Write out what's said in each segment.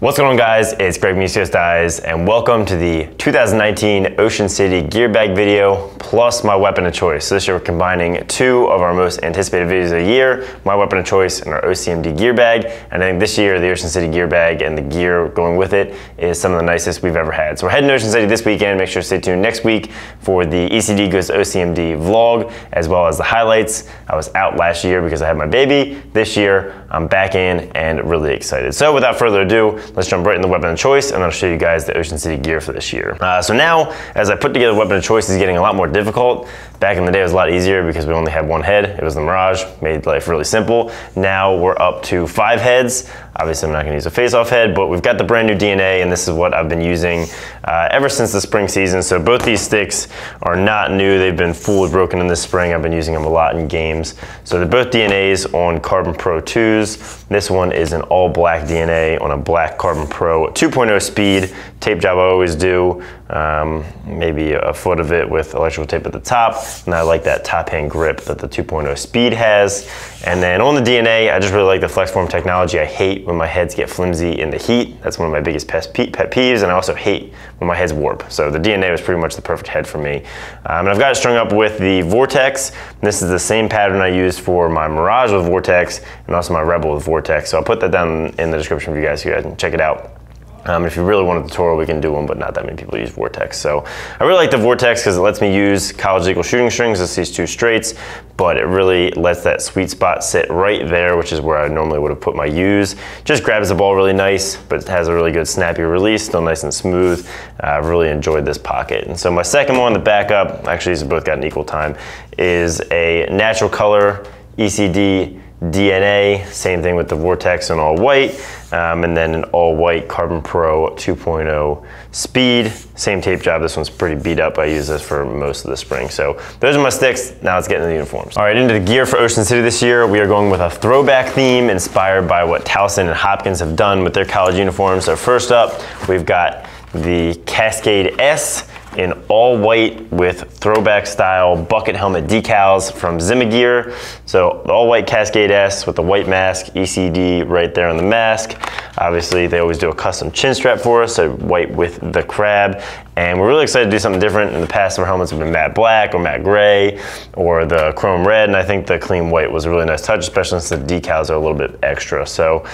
What's going on, guys? It's Greg Dies, and welcome to the 2019 Ocean City gear bag video plus my weapon of choice. So this year we're combining two of our most anticipated videos of the year, my weapon of choice and our OCMD gear bag. And I think this year the Ocean City gear bag and the gear going with it is some of the nicest we've ever had. So we're heading to Ocean City this weekend. Make sure to stay tuned next week for the ECD goes to OCMD vlog, as well as the highlights. I was out last year because I had my baby. This year I'm back in and really excited. So without further ado, let's jump right in the weapon of choice, and I'll show you guys the Ocean City gear for this year. So now, as I put together weapon of choice, is getting a lot more difficult. Back in the day, it was a lot easier because we only had one head. It was the Mirage, made life really simple. Now we're up to 5 heads. Obviously, I'm not gonna use a face-off head, but we've got the brand new DNA, and this is what I've been using ever since the spring season. So both these sticks are not new. They've been fully broken in this spring. I've been using them a lot in games. So they're both DNAs on Carbon Pro 2s. This one is an all black DNA on a black Carbon Pro 2.0 speed. Tape job I always do, maybe a foot of it with electrical tape at the top. And I like that top hand grip that the 2.0 speed has. And then on the DNA, I just really like the flex form technology. I hate when my heads get flimsy in the heat. That's one of my biggest pet peeves. And I also hate when my heads warp. So the DNA was pretty much the perfect head for me. And I've got it strung up with the Vortex. This is the same pattern I used for my Mirage with Vortex and also my Rebel with Vortex. So I'll put that down in the description for you guys so you guys can check it out. If you really want a tutorial, we can do one, but not that many people use Vortex. So I really like the Vortex because it lets me use college legal shooting strings. It's these 2 straights, but it really lets that sweet spot sit right there, which is where I normally would have put my U's. Just grabs the ball really nice, but it has a really good snappy release, still nice and smooth. I've really enjoyed this pocket. And so my second one, the backup, actually these have both got an equal time, is a natural color ECD DNA, same thing with the Vortex in all white, and then an all white Carbon Pro 2.0 speed, same tape job. This one's pretty beat up. I use this for most of the spring. So those are my sticks. Now let's get into the uniforms. All right, into the gear for Ocean City this year. We are going with a throwback theme inspired by what Towson and Hopkins have done with their college uniforms. So first up, we've got the Cascade S in all white with throwback style bucket helmet decals from Gear. So the all white Cascade S with the white mask, ECD right there on the mask. Obviously they always do a custom chin strap for us, so white with the crab. And we're really excited to do something different. In the past, our helmets have been matte black or matte gray or the chrome red, and I think the clean white was a really nice touch, especially since the decals are a little bit extra. So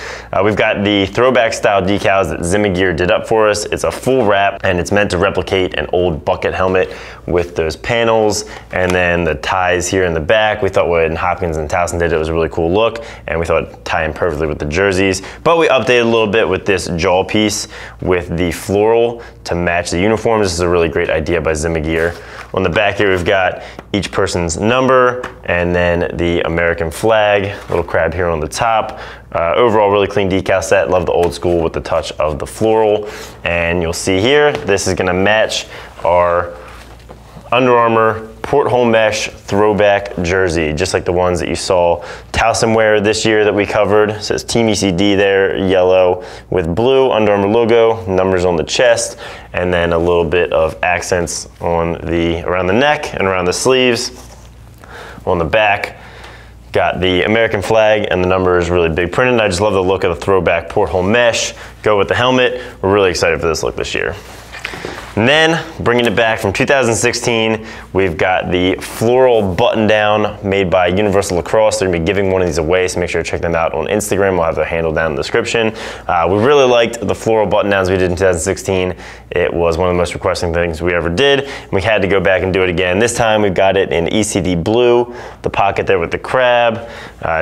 we've got the throwback style decals that Gear did up for us. It's a full wrap, and it's meant to replicate an old bucket helmet with those panels and then the ties here in the back. We thought when Hopkins and Towson did it was a really cool look, and we thought it'd tie in perfectly with the jerseys. But we updated a little bit with this jaw piece with the floral to match the uniform. This is a really great idea by Gear. On the back here, we've got each person's number and then the American flag, little crab here on the top. Overall, really clean decal set. Love the old school with the touch of the floral. And you'll see here, this is gonna match our Under Armour porthole mesh throwback jersey, just like the ones that you saw Towson wear this year that we covered. It says Team ECD there, yellow with blue Under Armour logo, numbers on the chest, and then a little bit of accents on around the neck and around the sleeves. On the back, got the American flag and the number is really big printed. I just love the look of the throwback porthole mesh. Go with the helmet. We're really excited for this look this year. And then, bringing it back from 2016, we've got the Floral Button-Down made by Universal Lacrosse. They're gonna be giving one of these away, so make sure to check them out on Instagram. We'll have their handle down in the description. We really liked the Floral Button-Downs we did in 2016. It was one of the most requesting things we ever did, and we had to go back and do it again. This time we've got it in ECD blue, the pocket there with the crab,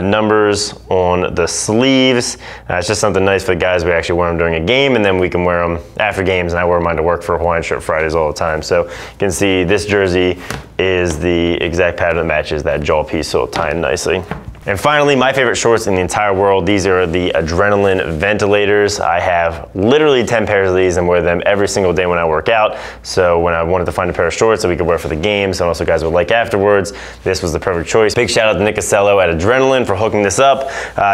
numbers on the sleeves. It's just something nice for the guys. We actually wear them during a game, and then we can wear them after games, and I wear mine to work for Hawaiian Shirt Fridays all the time. So you can see this jersey is the exact pattern that matches that jaw piece, so it'll tie in nicely. And finally, my favorite shorts in the entire world. These are the Adrenaline Ventilators. I have literally 10 pairs of these and wear them every single day when I work out. So when I wanted to find a pair of shorts that we could wear for the games and also guys would like afterwards, this was the perfect choice. Big shout out to Nick Casello at Adrenaline for hooking this up.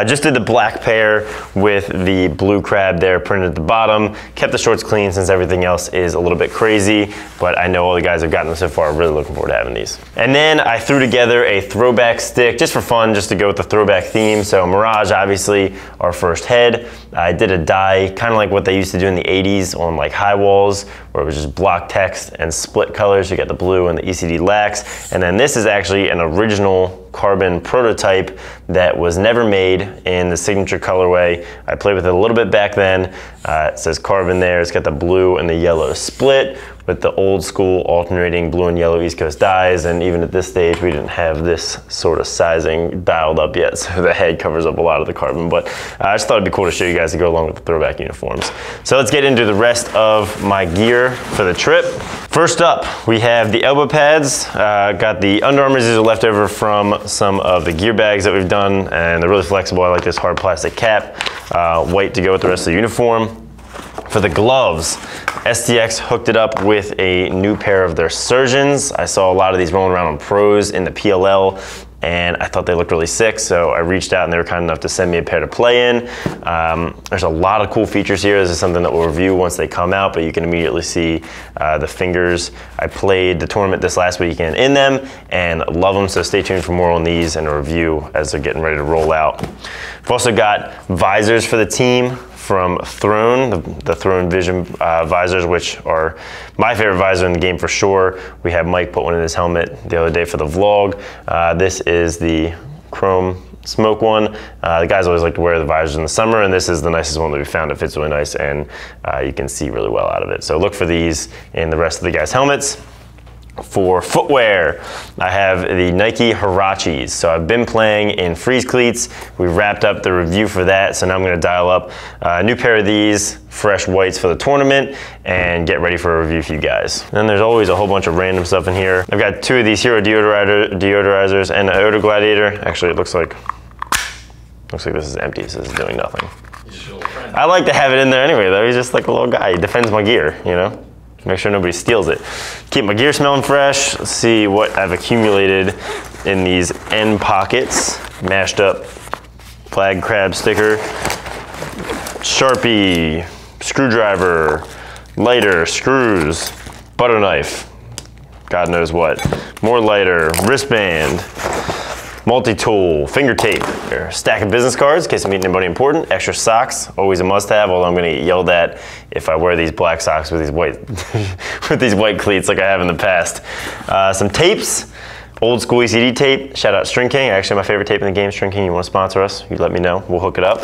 Just did the black pair with the blue crab there printed at the bottom. Kept the shorts clean since everything else is a little bit crazy, but I know all the guys have gotten them so far. Really looking forward to having these. And then I threw together a throwback stick just for fun, just to go with the throwback theme. So Mirage, obviously our first head. I did a dye, kind of like what they used to do in the 80s on like high walls, where it was just block text and split colors. You got the blue and the ECD Lax. And then this is actually an original carbon prototype that was never made in the signature colorway. I played with it a little bit back then. It says carbon there. It's got the blue and the yellow split with the old school alternating blue and yellow East Coast dyes. And even at this stage, we didn't have this sort of sizing dialed up yet. So the head covers up a lot of the carbon, but I just thought it'd be cool to show you guys to go along with the throwback uniforms. So let's get into the rest of my gear for the trip. First up, we have the elbow pads. Got the Under Armours. These are left over from some of the gear bags that we've done, and they're really flexible. I like this hard plastic cap, white to go with the rest of the uniform. For the gloves, STX hooked it up with a new pair of their Surgeons. I saw a lot of these rolling around on pros in the PLL, and I thought they looked really sick, so I reached out and they were kind enough to send me a pair to play in. There's a lot of cool features here. This is something that we'll review once they come out, but you can immediately see the fingers. I played the tournament this last weekend in them and love them, so stay tuned for more on these and a review as they're getting ready to roll out. We've also got visors for the team from Throne, the Throne Vision visors, which are my favorite visor in the game for sure. We had Mike put one in his helmet the other day for the vlog. This is the chrome smoke one. The guys always like to wear the visors in the summer, and this is the nicest one that we found. It fits really nice, and you can see really well out of it. So look for these in the rest of the guys' helmets. For footwear, I have the Nike Huaraches. So I've been playing in freeze cleats. We wrapped up the review for that, so now I'm gonna dial up a new pair of these fresh whites for the tournament and get ready for a review for you guys. And there's always a whole bunch of random stuff in here. I've got two of these Hero deodorizers and an Odor Gladiator. Actually, it looks like this is empty, so this is doing nothing. I like to have it in there anyway, though. He's just like a little guy. He defends my gear, you know? Make sure nobody steals it. Keep my gear smelling fresh. Let's see what I've accumulated in these end pockets. Mashed up flag crab sticker, Sharpie, screwdriver, lighter, screws, butter knife, God knows what. More lighter, wristband, multi-tool, finger tape, stack of business cards in case I'm meeting anybody important, extra socks, always a must-have, although I'm gonna get yelled at if I wear these black socks with these white with these white cleats like I have in the past. Some tapes, old school ECD tape, shout out String King, actually my favorite tape in the game. String King, you wanna sponsor us, you let me know, we'll hook it up.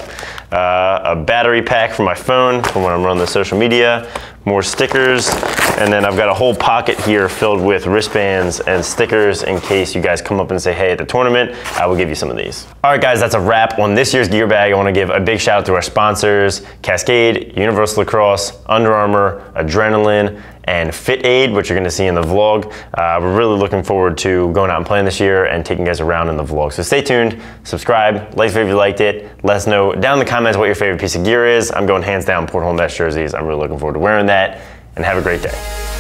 A battery pack for my phone for when I'm running the social media, more stickers, and then I've got a whole pocket here filled with wristbands and stickers in case you guys come up and say, hey, at the tournament, I will give you some of these. All right, guys, that's a wrap on this year's gear bag. I wanna give a big shout out to our sponsors, Cascade, Universal Lacrosse, Under Armour, Adrenaline, and Fit Aid, which you're gonna see in the vlog. We're really looking forward to going out and playing this year and taking you guys around in the vlog. So stay tuned, subscribe, like if you liked it. Let us know down in the comments what your favorite piece of gear is. I'm going hands down Porthole Nest jerseys. I'm really looking forward to wearing that, and have a great day.